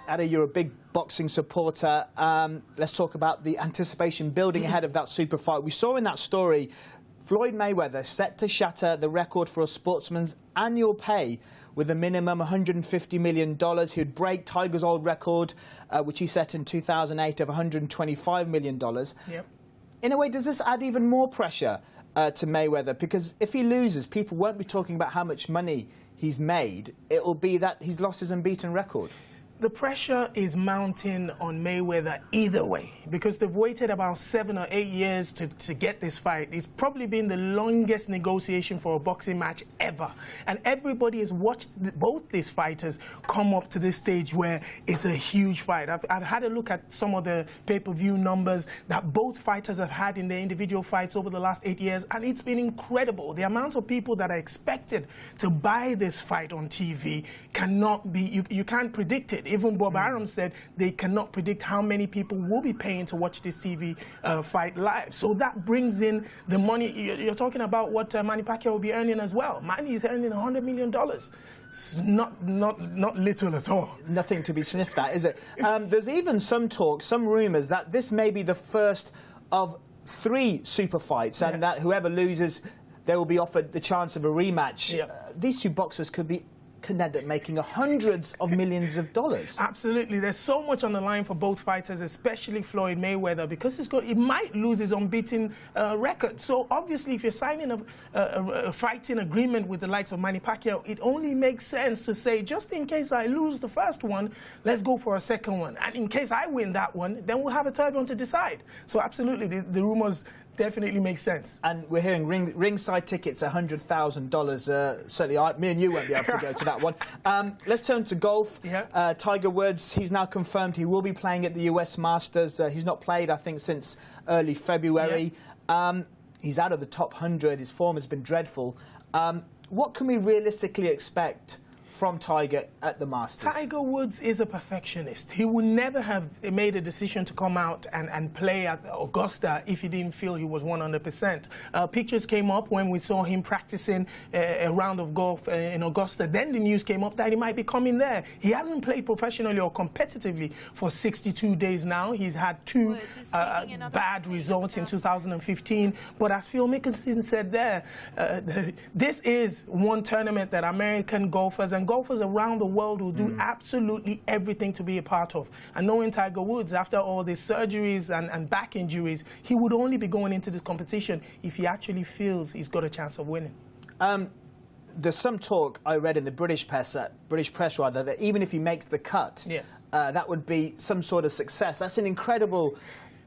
Ade, you're a big boxing supporter. Let's talk about the anticipation building ahead of that super fight. We saw in that story Floyd Mayweather set to shatter the record for a sportsman's annual pay with a minimum $150 million. He would break Tiger's old record, which he set in 2008 of $125 million. Yep. In a way, does this add even more pressure to Mayweather? Because if he loses, people won't be talking about how much money he's made. It will be that he's lost his unbeaten record. The pressure is mounting on Mayweather either way, because they've waited about 7 or 8 years to get this fight. It's probably been the longest negotiation for a boxing match ever. And everybody has watched both these fighters come up to this stage where it's a huge fight. I've had a look at some of the pay-per-view numbers that both fighters have had in their individual fights over the last 8 years, and it's been incredible. The amount of people that are expected to buy this fight on TV cannot be, you can't predict it. Even Bob Arum said they cannot predict how many people will be paying to watch this TV fight live. So that brings in the money. You're talking about what Manny Pacquiao will be earning as well. Manny is earning $100 million. It's not little at all. Nothing to be sniffed at, is it? There's even some talk, some rumours that this may be the first of 3 super fights, and that whoever loses, they will be offered the chance of a rematch. These 2 boxers could end up making hundreds of millions of dollars. Absolutely. There's so much on the line for both fighters, especially Floyd Mayweather, because he might lose his unbeaten record. So obviously, if you're signing a fighting agreement with the likes of Manny Pacquiao, it only makes sense to say, just in case I lose the first one, let's go for a second one. And in case I win that one, then we'll have a third one to decide. So absolutely, the rumors definitely makes sense. And we're hearing ringside tickets, $100,000. Certainly, me and you won't be able to go to that one. Let's turn to golf. Tiger Woods, he's now confirmed he will be playing at the US Masters. He's not played, I think, since early February. He's out of the top 100. His form has been dreadful. What can we realistically expect from Tiger at the Masters? Tiger Woods is a perfectionist. He would never have made a decision to come out and play at Augusta if he didn't feel he was 100%. Pictures came up when we saw him practicing a round of golf in Augusta. Then the news came up that he might be coming there. He hasn't played professionally or competitively for 62 days now. He's had 2 bad results in 2015. But as Phil Mickelson said there, this is one tournament that American golfers and golfers around the world will do absolutely everything to be a part of. And knowing Tiger Woods, after all these surgeries and back injuries, he would only be going into this competition if he actually feels he's got a chance of winning. There's some talk I read in the British press, that even if he makes the cut, that would be some sort of success. That's an incredible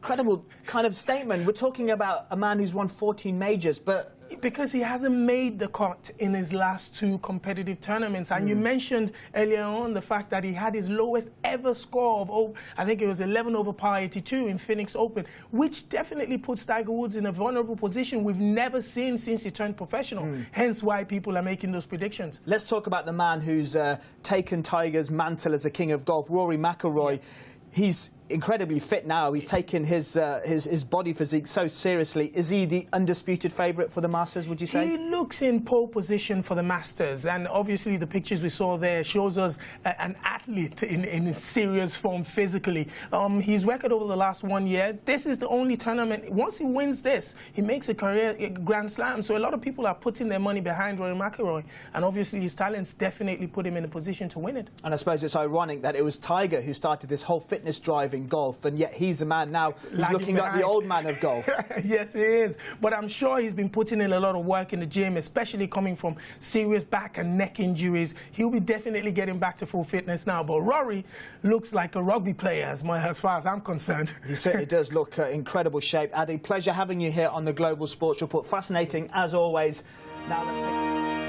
kind of statement. We're talking about a man who's won 14 majors, but because he hasn't made the cut in his last 2 competitive tournaments. And you mentioned earlier on the fact that he had his lowest ever score of, I think it was 11 over par 82 in Phoenix Open, which definitely puts Tiger Woods in a vulnerable position we've never seen since he turned professional. Hence why people are making those predictions. Let's talk about the man who's taken Tiger's mantle as a king of golf, Rory McIlroy. He's incredibly fit now. He's taken his body physique so seriously. Is he the undisputed favourite for the Masters, would you say? He looks in pole position for the Masters, and obviously the pictures we saw there shows us an athlete in serious form physically. His record over the last 1 year, this is the only tournament. Once he wins this, he makes a career Grand Slam. So a lot of people are putting their money behind Rory McIlroy, and obviously his talents definitely put him in a position to win it. And I suppose it's ironic that it was Tiger who started this whole fitness drive in golf, and yet he's a man now who's looking like the old man of golf. Yes, he is. But I'm sure he's been putting in a lot of work in the gym, especially coming from serious back and neck injuries. He'll be definitely getting back to full fitness now. But Rory looks like a rugby player as far as I'm concerned. He certainly does look incredible shape. Ade, pleasure having you here on the Global Sports Report. Fascinating as always. Now let's take